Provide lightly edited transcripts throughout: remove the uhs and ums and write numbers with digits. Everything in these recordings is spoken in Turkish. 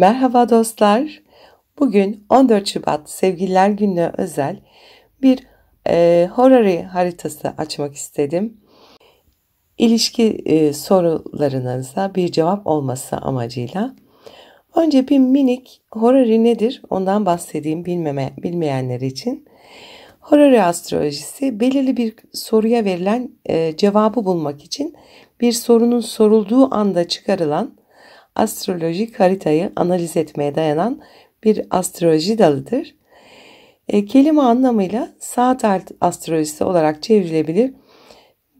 Merhaba dostlar. Bugün 14 Şubat Sevgililer Günü'ne özel bir horary haritası açmak istedim. İlişki sorularınıza bir cevap olması amacıyla. Önce bir minik horary nedir ondan bahsedeyim bilmeyenler için. Horary astrolojisi belirli bir soruya verilen cevabı bulmak için bir sorunun sorulduğu anda çıkarılan astrolojik haritayı analiz etmeye dayanan bir astroloji dalıdır. Kelime anlamıyla saat astrolojisi olarak çevrilebilir.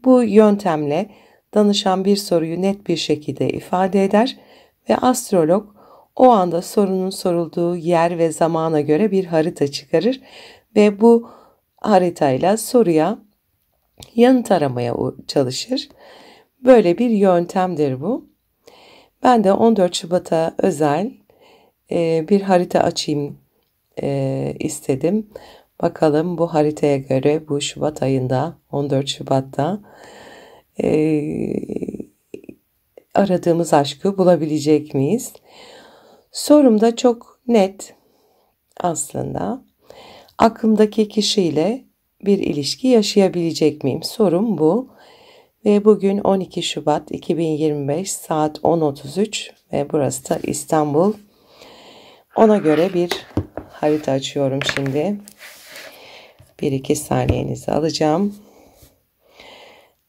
Bu yöntemle danışan bir soruyu net bir şekilde ifade eder ve astrolog o anda sorunun sorulduğu yer ve zamana göre bir harita çıkarır ve bu haritayla soruya yanıt aramaya çalışır. Böyle bir yöntemdir bu. Ben de 14 Şubat'a özel bir harita açayım istedim. Bakalım bu haritaya göre bu Şubat ayında 14 Şubat'ta aradığımız aşkı bulabilecek miyiz? Sorum da çok net aslında. Aklımdaki kişiyle bir ilişki yaşayabilecek miyim? Sorum bu. Ve bugün 12 Şubat 2025 saat 10.33 ve burası da İstanbul. Ona göre bir harita açıyorum şimdi. 1-2 saniyenizi alacağım.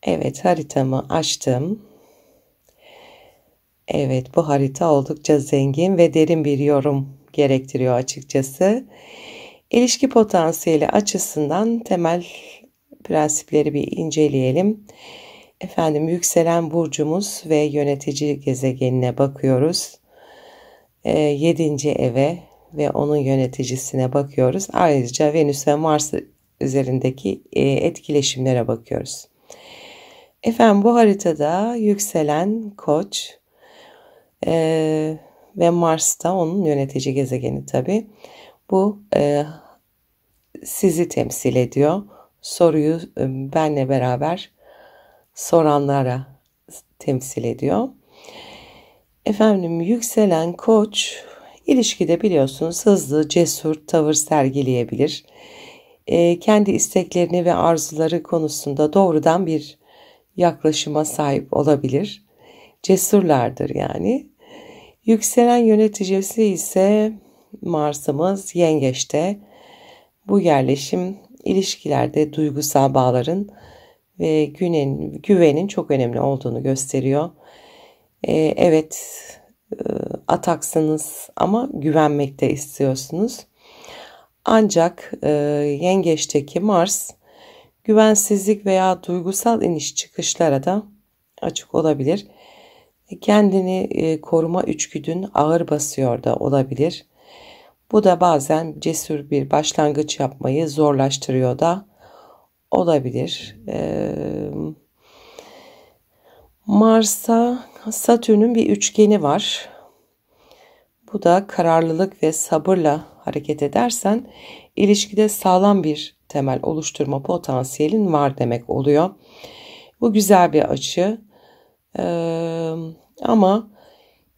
Evet, haritamı açtım. Evet, bu harita oldukça zengin ve derin bir yorum gerektiriyor açıkçası. İlişki potansiyeli açısından temel prensipleri bir inceleyelim. Efendim, yükselen burcumuz ve yönetici gezegenine bakıyoruz. 7. eve ve onun yöneticisine bakıyoruz. Ayrıca Venüs ve Mars üzerindeki etkileşimlere bakıyoruz. Efendim, bu haritada yükselen Koç ve Mars da onun yönetici gezegeni tabii. Bu sizi temsil ediyor. Soruyu benle beraber soranlara temsil ediyor. Efendim, yükselen Koç ilişkide biliyorsunuz hızlı, cesur tavır sergileyebilir. Kendi isteklerini ve arzuları konusunda doğrudan bir yaklaşıma sahip olabilir. Cesurlardır yani. Yükselen yöneticisi ise Mars'ımız Yengeç'te. Bu yerleşim ilişkilerde duygusal bağların ve güvenin çok önemli olduğunu gösteriyor. Evet, ataksınız ama güvenmek de istiyorsunuz. Ancak Yengeç'teki Mars güvensizlik veya duygusal iniş çıkışlara da açık olabilir. Kendini koruma içgüdün ağır basıyor da olabilir. Bu da bazen cesur bir başlangıç yapmayı zorlaştırıyor da olabilir. Mars'a Satürn'ün bir üçgeni var. Bu da kararlılık ve sabırla hareket edersen ilişkide sağlam bir temel oluşturma potansiyelin var demek oluyor. Bu güzel bir açı. Ama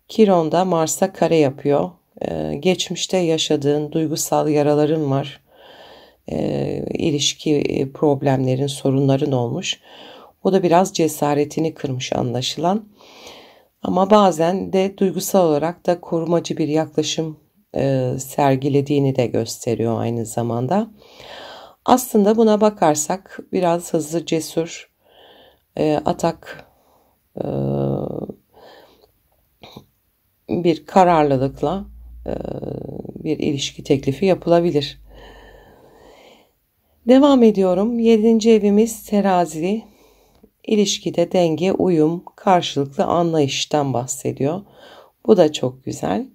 Kiron'da Mars'a kare yapıyor. Geçmişte yaşadığın duygusal yaraların var. İlişki problemlerin, sorunların olmuş. O da biraz cesaretini kırmış anlaşılan. Ama bazen de duygusal olarak da korumacı bir yaklaşım sergilediğini de gösteriyor aynı zamanda. Aslında buna bakarsak biraz hızlı, cesur, atak, bir kararlılıkla bir ilişki teklifi yapılabilir. Devam ediyorum. 7. evimiz Terazi. İlişkide denge, uyum, karşılıklı anlayıştan bahsediyor. Bu da çok güzel.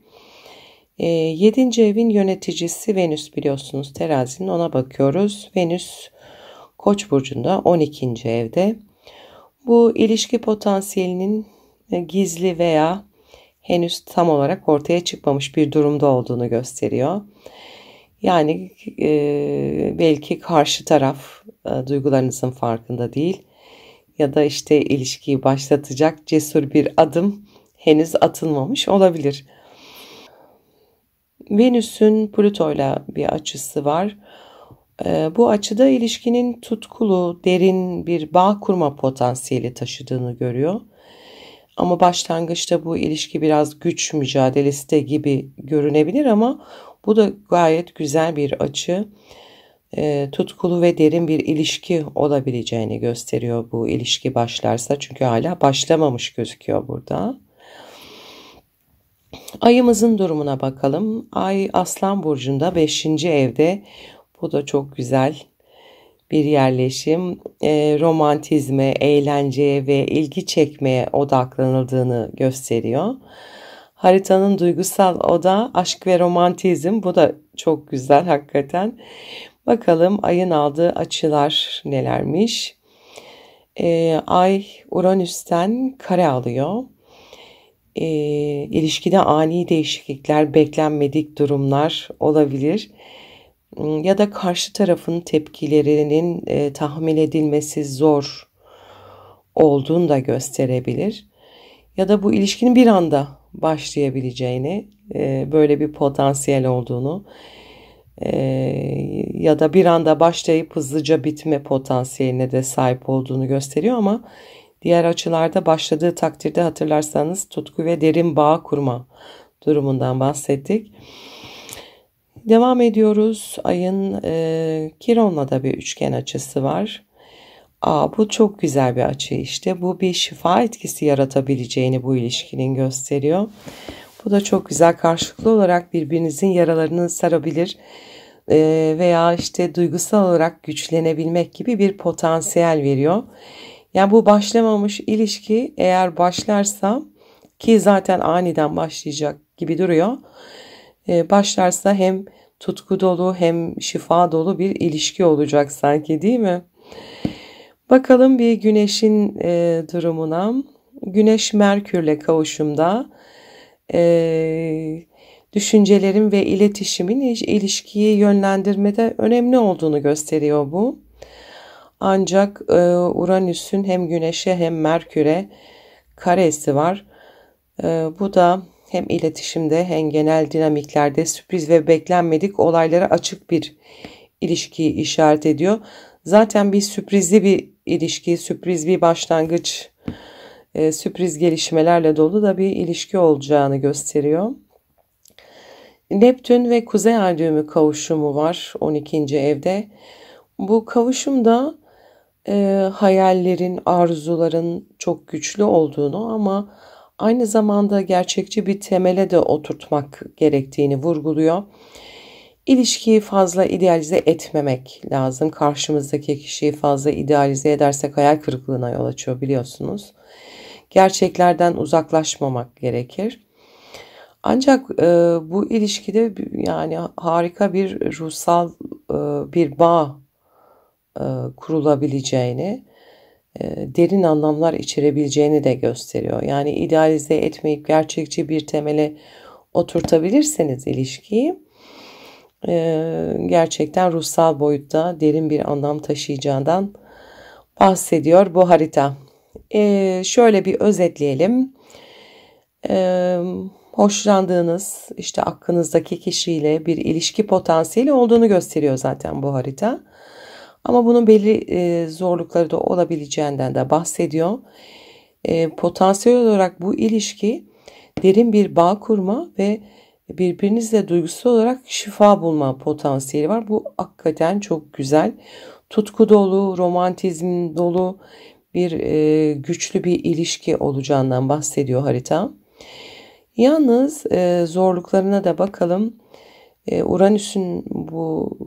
7. evin yöneticisi Venüs, biliyorsunuz Terazi'nin, ona bakıyoruz. Venüs Koç burcunda 12. evde. Bu ilişki potansiyelinin gizli veya henüz tam olarak ortaya çıkmamış bir durumda olduğunu gösteriyor. Yani belki karşı taraf duygularınızın farkında değil ya da işte ilişkiyi başlatacak cesur bir adım henüz atılmamış olabilir. Venüs'ün Plüto'yla bir açısı var. Bu açıda ilişkinin tutkulu, derin bir bağ kurma potansiyeli taşıdığını görüyor. Ama başlangıçta bu ilişki biraz güç mücadelesi de gibi görünebilir ama bu da gayet güzel bir açı. Tutkulu ve derin bir ilişki olabileceğini gösteriyor bu ilişki başlarsa. Çünkü hala başlamamış gözüküyor burada. Ayımızın durumuna bakalım. Ay Aslan Burcu'nda 5. evde. Bu da çok güzel bir yerleşim. Romantizme, eğlenceye ve ilgi çekmeye odaklanıldığını gösteriyor. Haritanın duygusal oda aşk ve romantizm. Bu da çok güzel hakikaten. Bakalım ayın aldığı açılar nelermiş. Ay Uranüs'ten kare alıyor. İlişkide ani değişiklikler, beklenmedik durumlar olabilir. Ya da karşı tarafın tepkilerinin tahmin edilmesi zor olduğunu da gösterebilir. Ya da bu ilişkinin bir anda başlayabileceğini, böyle bir potansiyel olduğunu ya da bir anda başlayıp hızlıca bitme potansiyeline de sahip olduğunu gösteriyor ama diğer açılarda başladığı takdirde hatırlarsanız tutku ve derin bağ kurma durumundan bahsettik. Devam ediyoruz. Ayın Kiron'la da bir üçgen açısı var. Bu çok güzel bir açı işte. Bu bir şifa etkisi yaratabileceğini bu ilişkinin gösteriyor. Bu da çok güzel. Karşılıklı olarak birbirinizin yaralarını sarabilir veya işte duygusal olarak güçlenebilmek gibi bir potansiyel veriyor. Yani bu başlamamış ilişki eğer başlarsa, ki zaten aniden başlayacak gibi duruyor, başlarsa hem tutku dolu hem şifa dolu bir ilişki olacak sanki, değil mi? Bakalım bir Güneş'in durumuna. Güneş Merkür'le kavuşumda düşüncelerin ve iletişimin ilişkiyi yönlendirmede önemli olduğunu gösteriyor bu. Ancak Uranüs'ün hem Güneş'e hem Merkür'e karesi var. Bu da hem iletişimde hem genel dinamiklerde sürpriz ve beklenmedik olaylara açık bir ilişkiyi işaret ediyor. Zaten bir sürprizli bir ilişki, sürpriz bir başlangıç, sürpriz gelişmelerle dolu da bir ilişki olacağını gösteriyor. Neptün ve Kuzey Ay düğümü kavuşumu var 12. evde. Bu kavuşumda hayallerin, arzuların çok güçlü olduğunu ama aynı zamanda gerçekçi bir temele de oturtmak gerektiğini vurguluyor. İlişkiyi fazla idealize etmemek lazım. Karşımızdaki kişiyi fazla idealize edersek hayal kırıklığına yol açıyor, biliyorsunuz. Gerçeklerden uzaklaşmamak gerekir. Ancak bu ilişkide yani harika bir ruhsal bir bağ kurulabileceğini, derin anlamlar içerebileceğini de gösteriyor. Yani idealize etmeyip gerçekçi bir temele oturtabilirseniz ilişkiyi, gerçekten ruhsal boyutta derin bir anlam taşıyacağından bahsediyor bu harita. Şöyle bir özetleyelim. Hoşlandığınız, işte aklınızdaki kişiyle bir ilişki potansiyeli olduğunu gösteriyor zaten bu harita. Ama bunun belli zorlukları da olabileceğinden de bahsediyor. Potansiyel olarak bu ilişki derin bir bağ kurma ve birbirinizle duygusal olarak şifa bulma potansiyeli var. Bu hakikaten çok güzel. Tutku dolu, romantizm dolu bir güçlü bir ilişki olacağından bahsediyor harita. Yalnız zorluklarına da bakalım. Uranüs'ün bu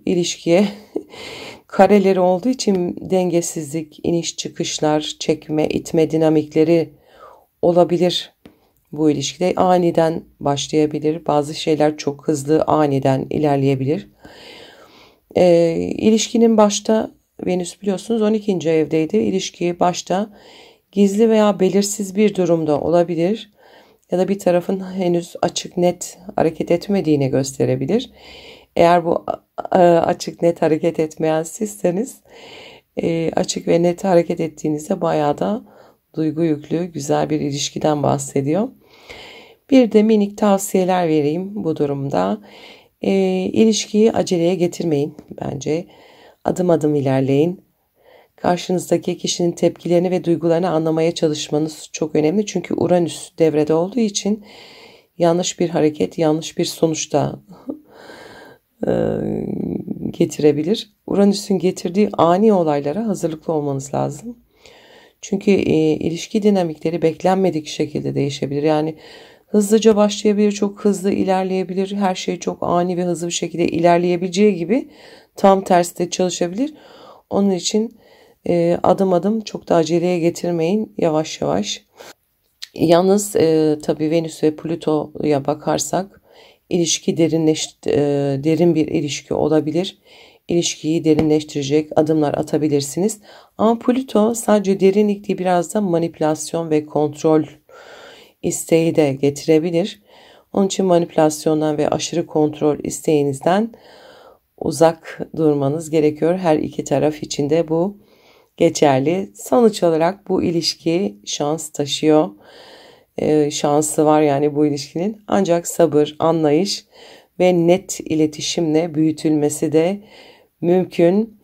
ilişkiye kareleri olduğu için dengesizlik, iniş çıkışlar, çekme, itme dinamikleri olabilir. Bu ilişkide aniden başlayabilir. Bazı şeyler çok hızlı aniden ilerleyebilir. İlişkinin başta Venüs biliyorsunuz 12. evdeydi. İlişki başta gizli veya belirsiz bir durumda olabilir. Ya da bir tarafın henüz açık net hareket etmediğini gösterebilir. Eğer bu açık net hareket etmeyen sizseniz, açık ve net hareket ettiğinizde bayağı da duygu yüklü güzel bir ilişkiden bahsediyor. Bir de minik tavsiyeler vereyim bu durumda. İlişkiyi aceleye getirmeyin bence. Adım adım ilerleyin. Karşınızdaki kişinin tepkilerini ve duygularını anlamaya çalışmanız çok önemli. Çünkü Uranüs devrede olduğu için yanlış bir hareket, yanlış bir sonuçta getirebilir. Uranüs'ün getirdiği ani olaylara hazırlıklı olmanız lazım. Çünkü ilişki dinamikleri beklenmedik şekilde değişebilir. Yani hızlıca başlayabilir, çok hızlı ilerleyebilir. Her şey çok ani ve hızlı bir şekilde ilerleyebileceği gibi tam tersi de çalışabilir. Onun için adım adım çok da aceleye getirmeyin. Yavaş yavaş. Yalnız tabii Venüs ve Plüto'ya bakarsak ilişki derin bir ilişki olabilir. İlişkiyi derinleştirecek adımlar atabilirsiniz. Ama Plüto sadece derinlik değil, biraz da manipülasyon ve kontrol isteği de getirebilir. Onun için manipülasyondan ve aşırı kontrol isteğinizden uzak durmanız gerekiyor. Her iki taraf için de bu geçerli. Sonuç olarak bu ilişki şans taşıyor. Şansı var yani bu ilişkinin. Ancak sabır, anlayış ve net iletişimle büyütülmesi de mümkün.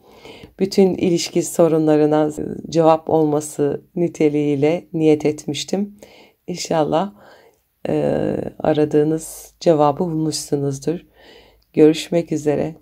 Bütün ilişki sorunlarına cevap olması niteliğiyle niyet etmiştim. İnşallah aradığınız cevabı bulmuşsunuzdur. Görüşmek üzere.